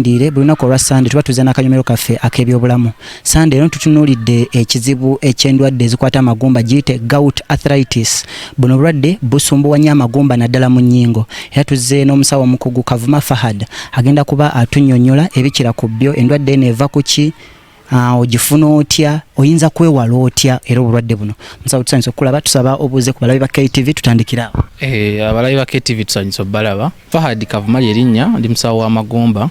Ndire bulina ko lwa Sunday tuba tuzana akanyomero kaffe akebyobulamu. Sunday eno tutunuulidde ekizibu eky'endwadde ezikwata amagumba giyite gout arthritis. Buno bulwadde busumbuwanya amagumba naddala mu nnyingo. Era tuzze n'omusawo omukugu Kavuma Fahad agenda kuba atunnyonnyola ebikira ku byo endwadde eno eva ku ki, ogifuna otya, oyinza kwewala otya era obulwadde buno. Musawo tusanyusa okulaba, tusaba obuuze ku balabi ba KTV tutandikira awo. Abalabi ba KTV tusanyusa obalaba. Fahad Kavuma lyerinnya, ndi musawo w'amagumba.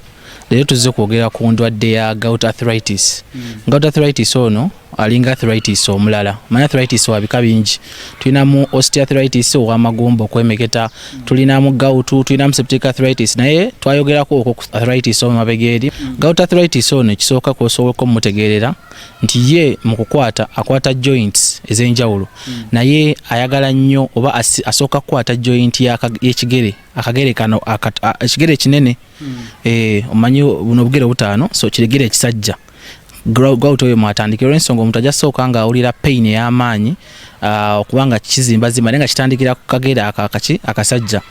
Leero tuzze kwogera ku ndwadde ya gout arthritis. Gout arthritis ono alinga arthritis omulala. Manya arthritis wa bika bingi. Tulinamu osteoarthritis ow'amagumba okwemeketa, tulinamu gout, tulinamu septic arthritis, naye twayogerako okwo arthritis omumabega. Gout arthritis ono ekisooka kw'osobola okumutegeerera nti ye mu kukwata akwata joints ez'enjawulo, naye ayagala nnyo oba asooka kukwata joint y'ekigere, akagere kano ekigere ekinene, omanyi buno obugere butaano, so kirigere ekisajja. Gout oyo mwatandikira olw'ensonga omuntu ajja sooka nga awulira pain ey'amaanyi okubanga kizimbazimba naye nga kitandikira ku kagere akasajja.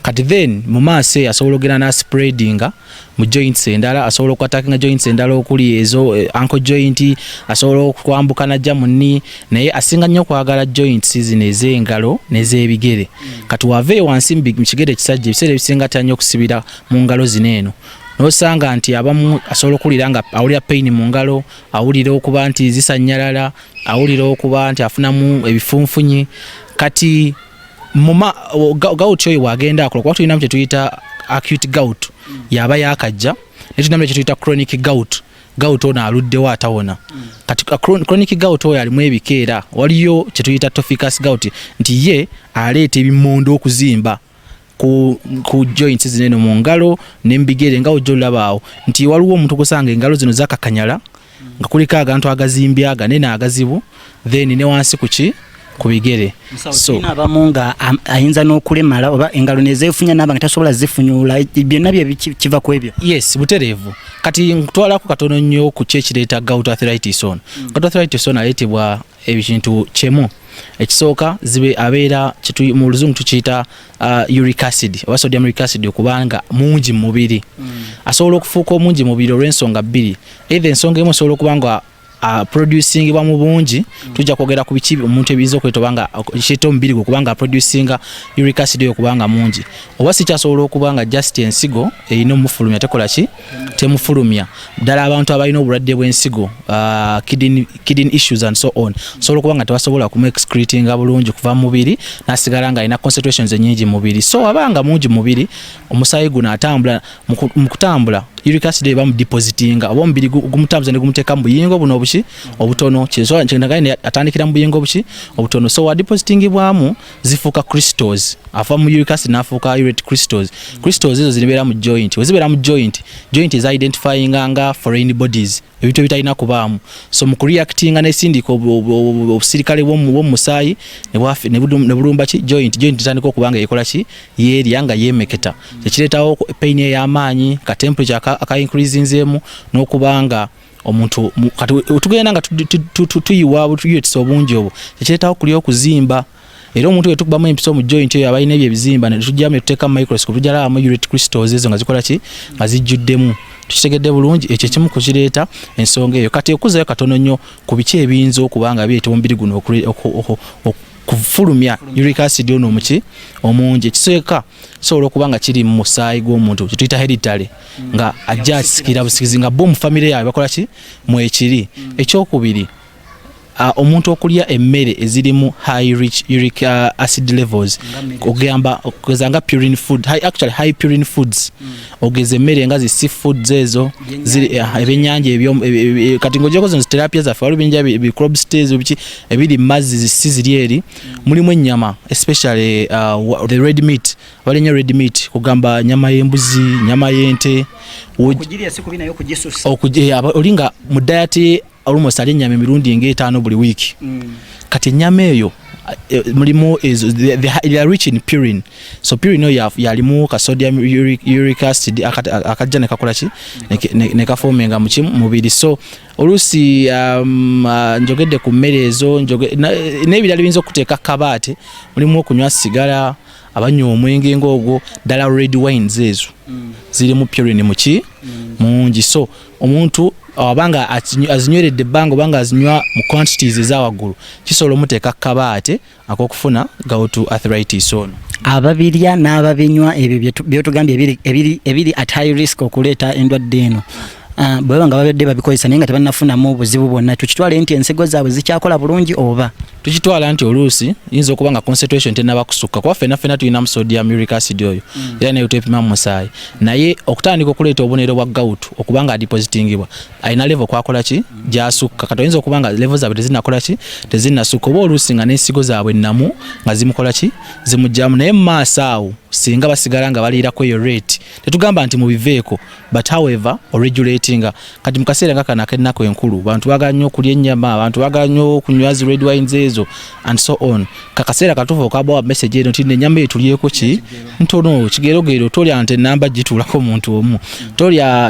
Kati then mu maaso asobola ogenda na spreadinga mu joints endala, asobola okukwatakinga joints endala okuli ezo ankle joint, asobola okwambuka najja mu knee, naye asinga nnyo okwagala joints zino ez'engalo n'ez'ebigere. Kati waveeyo wansi mu kigere ekisajja ebiseera ebisinga atya nnyo okusibira mu ngalo zino eno. Nosanga nti abamu asobola okulira nga awulira pain mu ngalo, awulira okuba nti zisanyalala, awulira okuba nti afunamu ebifunfunyi. Kati gout oyo wagenda akola kuba tulinamu kye tuyita acute gout, yaba yakajja, ne tulinamu kye tuyita chronic gout. Gout ono aluddewo atawona. Kati chronic gout oyo alimu ebikeera, waliyo kye tuyita tophicus gout, nti ye aleeta ebimondo okuzimba ku joints zino mu ngalo n'embigere nga ojja olaba awo nti waliwo omuntu kusanga engalo zino zakakanyala nga kuliko agantu agazimbye aganene agazibu, then ne wansi ku bigere. So abamu nga ayinza n'okulemala oba engalo nezeefunya naba nga tasobola zifunyula, byonna bye kiva ku ebyo. Yes, butereevu. Kati ntwalako katono nnyo ku kyekireeta gout arthritis ono. Gout arthritis ono aleetebwa ebintu kyemu. Ekisooka zibe abeera mu luzungu tukiyita uric acid oba sodium uric acid okubanga mungi mu mubiri. Asobola okufuuka omungi mu mubiri olw'ensonga bbiri. Either ensonga emu asobola okubanga producing bwa mu bungi, tujja kwogera ku biki omuntu ebizo kwetobanga kiyita omubiri gwe kubanga producinga uric acid yo kubanga mungi. Oba si kyasobola okubanga just ensigo erina omufulumya tekola ki temufulumya. Ddala abantu abalina obulwadde bw'ensigo, kidney issues and so on, sobola okubanga tebasobola excretinga bulungi kuva mu mubiri nasigala nga alina concentrations ennyingi mu mubiri. So abanga mungi mu mubiri, omusaayi guno atambula mu kutambula uric acid eba mu depositinga oba omubiri gumutambuza ne gumuteeka mu buyingo buno obutono, kyendagaine atandikira mu buyingo obutono. So wa depositingibwamu zifuuka crystals, afa mu uric acid nafuuka urate crystals. Crystals ezo zibeera mu joint, wezibeera mu joint is identifying nga foreign bodies, ebintu ebitalina kubaamu. So mu kureactinga n'esindika obusirikale bw'omusaayi ne bulumba ki joint tandika okubanga yekola ki yeerya nga yeemeketa. Kyekireetawo pain ey'amaanyi, ka temperature aka increasinzeemu n'okubanga omuntu kati tugenda nga tuyiwa butuyetisa obungi obwo, kyekireetawo okulya okuzimba. Era omuntu we tukubamu empiso mu joint eyo abalina ebyo ebizimba ne tujjamu tuteeka mu microscope tujjalamu urate crystals ezo nga zikola ki nga zijjuddemu. Tukitegedde bulungi ekyo kimu kukireeta ensonga eyo. Kati okuzayo katono nnyo ku biki ebiyinza okubanga bireeta omubiri guno kufulumya uric acid ono omungi. Ekisooka sobola okubanga kiri mu musaayi gw'omuntu kituyita hereditary, nga ajja akisikira busikizi nga bo mu famire yaabwe bakola ki mwekiri. Ekyokubiri, omuntu okulya emmere ezirimu high rich uric acid levels, ogamba okwezanga purine food, high purine foods, ogeze emmere nga zi seafoods ezo ziri ebyennyanja ebyo. Kati ng'ogyeko zino tilapia zaffe waliwo ebyennyanja crab stays ebiri mazzi zisiziri eri, mulimu ennyama especially the red meat, walinya red meat kugamba nyama y'embuzi, nyama y'ente, okugirya sikubi nayo kugisusa olinga mu diet almost ali nyama emirundi ng'etaano buli week. Kati nyama eyo mulimu ezo they are rich in purine. So purine oyo yalimu ka sodium uric acid akajja ne kakola ki ne kafomenga mu mubiri. So olusi njogedde ku mmere ezo n'ebirala biyinza okuteeka kabaate, mulimu okunywa sigala, abanywa omwenge ng'ogwo ddala red wines ezo zirimu purine muki mungi, so omuntu abanga azinyweredde ebbanga obanga azinywa mu quantities ezawaggulu kisobola omuteeka kabaate ak'okufuna gout arthritis ono. Ababirya n'ababinywa ebyo byotugambye ebiri at high risk okuleeta endwadde eno bwe banga babadde babikozesa naye nga tebannafunamu obuzibu bwonna, tukitwale nti ensigo zaabwe zikyakola bulungi oba tukitwala nti oluusi yinza okuba nga concentration tennaba kusukka kuba ffenna tulinamu sodium uric acid oyo era naye tepima mu musaayi, naye okutandika okuleeta obubonero bwa gout okuba nga adepositingibwa alina level kwakola ki gyasukka, kati oyinza okuba nga level zaabwe tezinakola ki tezinnasukka oba oluusi nga n'ensigo zaabwe namu nga zimukola ki zimugyamu, naye mu maaso awo singa basigala nga baliirako eyo rate tetugamba nti mubiveeko, but however oregulatinga. Kati mu kaseera nga kano ak'ennaku enkulu bantu baagala nnyo okulya ennyama, abantu baagala nnyo okunywa zi red wines ezo and so on. Kakaseera katuufu okabawa message eno nti ennyama eyo tulyeko ki ntono kigerogero, tolya nti ennamba gituulako omuntu omu,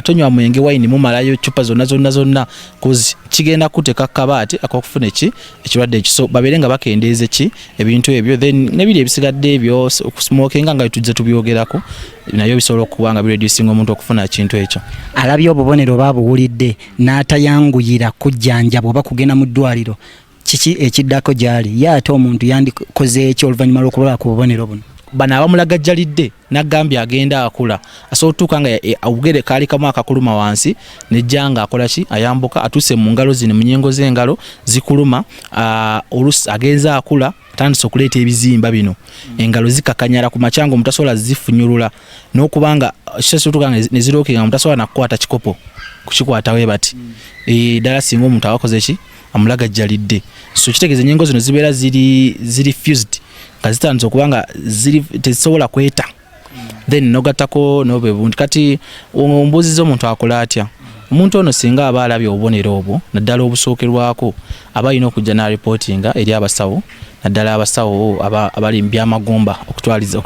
tonywa mwenge wine mumalayo chupa zonna kozi kigenda kuteeka kabaate ak'okufuna ekirwadde ekyo. Babeere nga bakendeeze ki ebintu ebyo, then nebiri ebisigadde ebyo okusmokinga nga tujja tubyogerako nayo bisobola okuba nga bireducing omuntu okufuna ekintu ekyo. Alabye obubonero babuwulidde n'atayanguyira kujjanjaba oba kugenda mu ddwaliro, kiki ekiddako gyali ye ate omuntu yandikoze ekyo oluvannyuma lw'okulwala ku bubonero buno? Bano abamulagajjalidde n'agambye agenda akula asobola okutuuka nga obugere kaali kamu akakuluma wansi nejja nga akola ki ayambuka atuuse mu ngalo zino mu nyengo z'engalo zikuluma, oluusi agenza akula atandise okuleeta ebizimba bino engalo zikakanyala ku makyanga omutasobola zifunyulula n'okubanga kituuka nga nezirookinga omutasobola nakukwata kikopo kukikwatawe bati ddala singa omuntu awakoze ki amulagajjalidde. So kitegeeza enyengo zino zibeera ziri fused nga zitandise okuba nga tezisobola kweta, then nogattako n'obwebuntu. Kati ombuuziza omuntu akola atya? Omuntu ono singa aba alabye obubonero obwo naddala obusookerwako aba alina okujja n'alipotinga eri abasawo, naddala abasawo abali mu byamagumba okutwaliza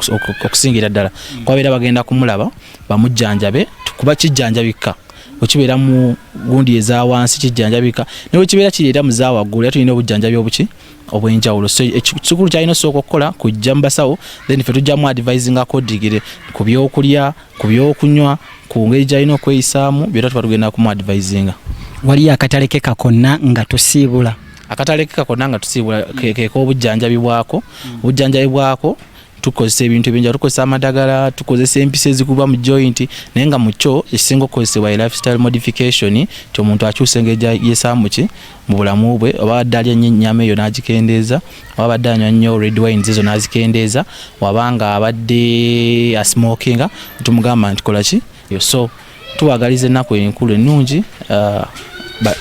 okusingira ddala kwabeera bagenda kumulaba bamujjanjabe kuba kijjanjabika okibeera mu gundi eza wansi kijjanjabika naye okibeera kireeta mu zaawaggulu era tulina obujjanjabi obuki obw'enjawulo. So ekikulu kyalina osooka okukola kujja mu basawo, then ffe tujjamu advising accordingly ku byokulya, ku byokunywa, ku ngeri gyalina okweyisaamu byonna tuba tugenda kumu advisinga. Waliyo akataleke kakonna nga tusiibula? Akataleke kakonna nga tusiibula keeka obujjanjabi bwako. Obujjanjabi bwako tukozesa ebintu ebingi, tukozesa amadagala, tukozesa empisa ezikuba mu joint, naye nga mu kyo ekisinga okukozesebwa lifestyle modification, ti omuntu akyusa engeri yesaamu ki mu bulamu bwe, oba badde alya nnyo ennyama eyo n'agikendeeza, oba badde anywa nnyo red wines ezo n'azikendeeza, wabanga abadde asmokinga tumugamba nti kola ki. So tuwagaliza ennaku enkulu ennungi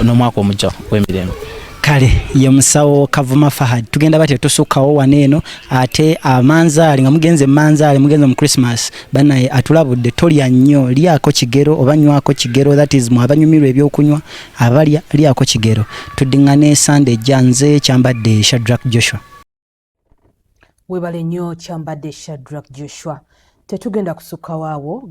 n'omwaka omujja w'emirembe. Kale ye musawo Kavuma Fahad, tugenda batya tusukkawo waneeno ate amanzaali nga mugenze manzaali mugenze mu Christmas banaye atulabudde tolya nnyo, lyako kigero oba nywako kigero, that is mu abanyumirwa ebyokunywa abalya lyako kigero. Tuddiŋŋane Sunday janze kyambadde Shadrack Joshua. Webale nnyo kyambadde Shadrack Joshua. Tetugenda kusukkawo awo.